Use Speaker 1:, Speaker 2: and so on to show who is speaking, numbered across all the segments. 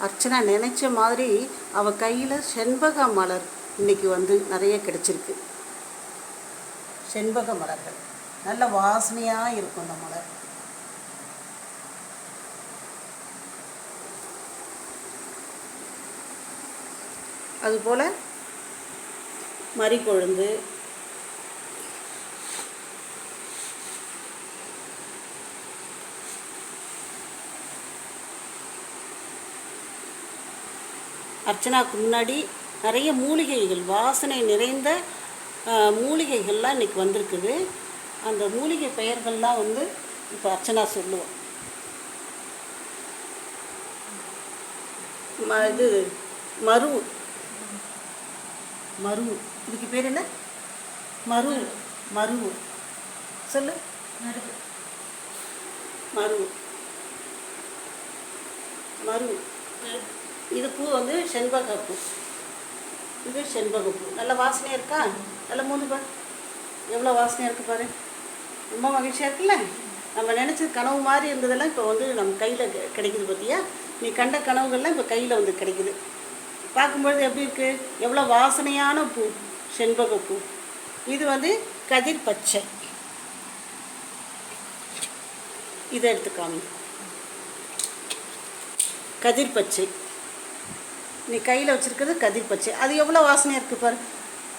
Speaker 1: அர்ச்சனா நினச்ச மாதிரி அவள் கையில் செண்பக மலர் இன்றைக்கி வந்து நிறைய கிடச்சிருக்கு. செண்பக மலர்கள் நல்ல வாசனையாக இருக்கும். அந்த மலர் அதுபோல் மறிக்கொழுந்து, அர்ச்சனாவுக்கு முன்னாடி நிறைய மூலிகைகள், வாசனை நிறைந்த மூலிகைகள்லாம் இன்றைக்கி வந்திருக்குது. அந்த மூலிகை பெயர்கள்லாம் வந்து இப்போ அர்ச்சனா சொல்லுவோம். இது மருவு, மருவு, இதுக்கு பேர் என்ன? மருவு, மருவு சொல்லு. மருவு, மருவு. இது பூ வந்து செண்பகப்பூ. இது செண்பகப்பூ. நல்ல வாசனையாக இருக்கா? நல்ல மூணு பாரு, எவ்வளோ வாசனையாக இருக்குது பாரு. ரொம்ப மகிழ்ச்சியாக இருக்குல்ல? நம்ம நினச்சது கனவு மாதிரி இருந்ததெல்லாம் இப்போ வந்து நம்ம கையில் கிடைக்குது. பார்த்தியா? நீ கண்ட கனவுகள்லாம் இப்போ கையில் வந்து கிடைக்குது. பார்க்கும்பொழுது எப்படி இருக்குது? எவ்வளோ வாசனையான பூ, செண்பகப்பூ. இது வந்து கதிர் பச்சை. இதை எடுத்துக்காமி. கதிர் பச்சை நீ கையில் வச்சுருக்கிறது கதிர் பச்சை. அது எவ்வளோ வாசனையாக இருக்குது பாரு.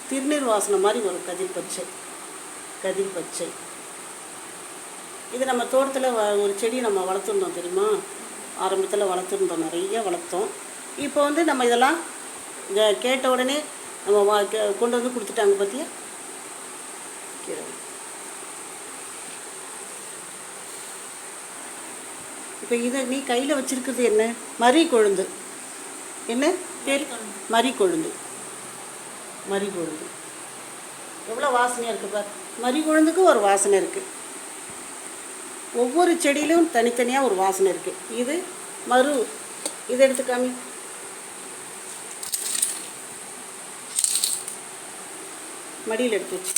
Speaker 1: திருநீர் வாசனை மாதிரி வரும் கதிர் பச்சை. கதிர் பச்சை இது நம்ம தோட்டத்தில் ஒரு செடி நம்ம வளர்த்துருந்தோம் தெரியுமா? ஆரம்பத்தில் வளர்த்துருந்தோம், நிறைய வளர்த்தோம். இப்போ வந்து நம்ம இதெல்லாம் கேட்ட உடனே நம்ம கொண்டு வந்து கொடுத்துட்டாங்க. பார்த்தியா? இப்போ இதை நீ கையில் வச்சுருக்கிறது என்ன? மறிக்கொழுந்து. என்ன பேர்? மறிக்கொழுந்து. மறிக்கொழுந்து எவ்வளோ வாசனையாக இருக்குது பார். மறிக்கொழுந்துக்கு ஒரு வாசனை இருக்குது. ஒவ்வொரு செடியிலும் தனித்தனியாக ஒரு வாசனை இருக்குது. இது மரு. இதை எடுத்துக்காமி. மடியில் எடுத்து வச்சு.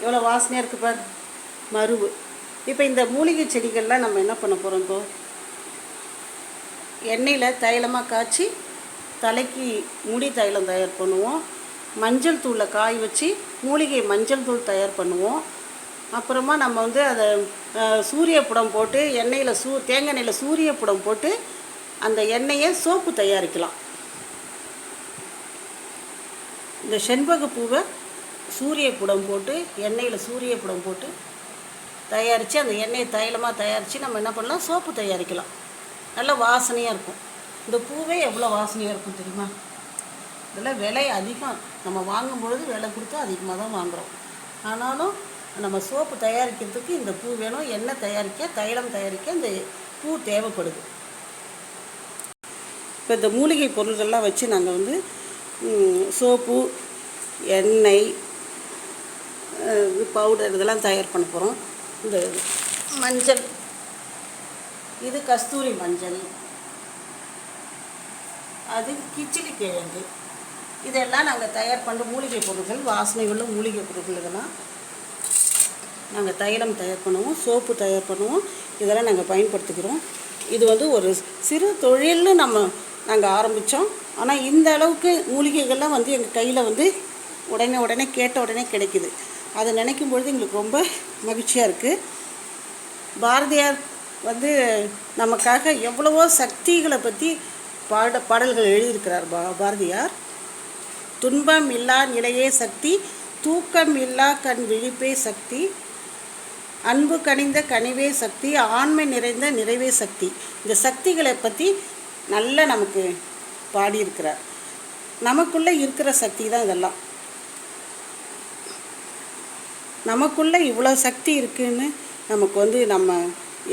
Speaker 1: எவ்வளோ வாசனையாக இருக்குது பார். மருவு. இப்போ இந்த மூலிகை செடிகள்லாம் நம்ம என்ன பண்ண போகிறோம்? இப்போ எண்ணெயில் தைலமாக காய்ச்சி தலைக்கு முடி தைலம் தயார் பண்ணுவோம். மஞ்சள் தூளில் காய வச்சு மூலிகை மஞ்சள் தூள் தயார் பண்ணுவோம். அப்புறமா நம்ம வந்து அதை சூரியப்புடம் போட்டு எண்ணெயில் தேங்காய் எண்ணெயில் சூரியப்புடம் போட்டு அந்த எண்ணெயை சோப்பு தயாரிக்கலாம். இந்த செண்பகப்பூவை சூரியப்புடம் போட்டு எண்ணெயில் சூரியப்புடம் போட்டு தயாரித்து அந்த எண்ணெயை தைலமாக தயாரித்து நம்ம என்ன பண்ணலாம்? சோப்பு தயாரிக்கலாம். நல்ல வாசனையாக இருக்கும். இந்த பூவே எவ்வளோ வாசனையாக இருக்கும் தெரியுமா? இதெல்லாம் விலை அதிகம். நம்ம வாங்கும்பொழுது விலை கொடுத்து அதிகமாக தான் வாங்குகிறோம். ஆனாலும் நம்ம சோப்பு தயாரிக்கிறதுக்கு இந்த பூ வேணும். எண்ணெய் தயாரிக்க, தைலம் தயாரிக்க இந்த பூ தேவைப்படுது. இப்போ இந்த மூலிகை பொருள்கள்லாம் வச்சு நாங்கள் வந்து சோப்பு, எண்ணெய், பவுடர் இதெல்லாம் தயார் பண்ண போகிறோம். இந்த மஞ்சள், இது கஸ்தூரி மஞ்சள், அது கிச்சிலி கிழங்கு. இதெல்லாம் நாங்கள் தயார் பண்ணுற மூலிகை பொருட்கள், வாசனை உள்ள மூலிகை பொருட்கள். இதெல்லாம் நாங்கள் தைலம் தயார் பண்ணுவோம், சோப்பு தயார் பண்ணுவோம். இதெல்லாம் நாங்கள் பயன்படுத்திக்கிறோம். இது வந்து ஒரு சிறு தொழில்னு நாங்கள் ஆரம்பித்தோம். ஆனால் இந்த அளவுக்கு மூலிகைகள்லாம் வந்து எங்கள் கையில் வந்து உடனே கேட்ட உடனே கிடைக்குது. அதை நினைக்கும் பொழுது எங்களுக்கு ரொம்ப மகிழ்ச்சியாக இருக்குது. பாரதியார் வந்து நமக்காக எவ்வளவோ சக்திகளை பற்றி பாடல்கள் எழுதியிருக்கிறார். பாரதியார் துன்பம் இல்லா நிலையே சக்தி, தூக்கம் இல்லா கண் விழிப்பே சக்தி, அன்பு கனிந்த கனிவே சக்தி, ஆண்மை நிறைந்த நிறைவே சக்தி. இந்த சக்திகளை பற்றி நல்லா நமக்கு பாடியிருக்கிறார். நமக்குள்ளே இருக்கிற சக்தி தான் இதெல்லாம். நமக்குள்ளே இவ்வளோ சக்தி இருக்குதுன்னு நமக்கு வந்து நம்ம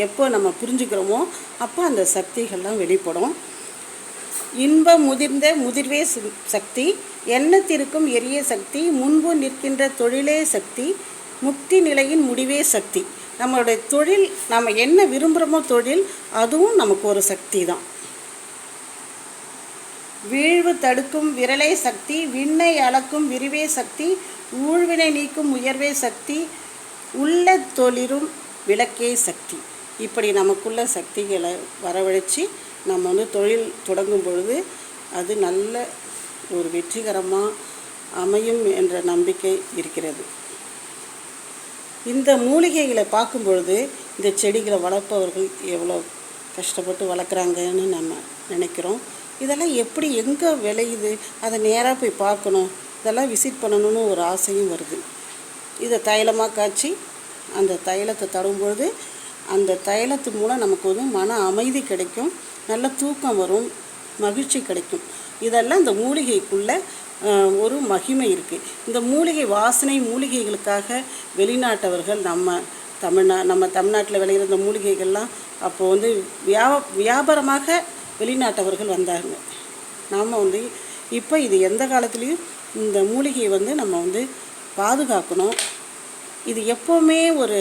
Speaker 1: எப்போ நம்ம புரிஞ்சுக்கிறோமோ அப்போ அந்த சக்திகள்லாம் வெளிப்படும். இன்பம் முதிர்ந்த முதிர்வே சக்தி, எண்ணத்திற்கும் எரிய சக்தி, முன்பு நிற்கின்ற தொழிலே சக்தி, முக்தி நிலையின் முடிவே சக்தி. நம்மளுடைய தொழில், நம்ம என்ன விரும்புகிறோமோ தொழில், அதுவும் நமக்கு ஒரு சக்தி தான். வீழ்வு தடுக்கும் விரலே சக்தி, விண்ணை அளக்கும் விரிவே சக்தி, ஊழ்வினை நீக்கும் உயர்வே சக்தி, உள்ள தொழிலும் விளக்கே சக்தி. இப்படி நமக்குள்ள சக்திகளை வரவழைச்சி நம்ம வந்து தொழில் தொடங்கும் பொழுது அது நல்ல ஒரு வெற்றிகரமாக அமையும் என்ற நம்பிக்கை இருக்கிறது. இந்த மூலிகைகளை பார்க்கும் பொழுது இந்த செடிகளை வளர்ப்பவர்கள் எவ்வளோ கஷ்டப்பட்டு வளர்க்குறாங்கன்னு நம்ம நினைக்கிறோம். இதெல்லாம் எப்படி எங்கே விளையுது, அதை நேராக போய் பார்க்கணும், இதெல்லாம் விசிட் பண்ணணும்னு ஒரு ஆசையும் வருது. இதை தைலமாக காய்ச்சி அந்த தைலத்தை தரும்பொழுது அந்த தைலத்து மூலம் நமக்கு வந்து மன அமைதி கிடைக்கும், நல்ல தூக்கம் வரும், மகிழ்ச்சி கிடைக்கும். இதெல்லாம் இந்த மூலிகைக்குள்ளே ஒரு மகிமை இருக்குது. இந்த மூலிகை வாசனை மூலிகைகளுக்காக வெளிநாட்டவர்கள் நம்ம தமிழ்நாட்டில் விளையிற இந்த மூலிகைகள்லாம் அப்போது வந்து வியாபாரமாக வெளிநாட்டவர்கள் வந்தாங்க. நாம் வந்து இப்போ இது எந்த காலத்துலேயும் இந்த மூலிகையை வந்து நம்ம வந்து பாதுகாக்கணும். இது எப்போவுமே ஒரு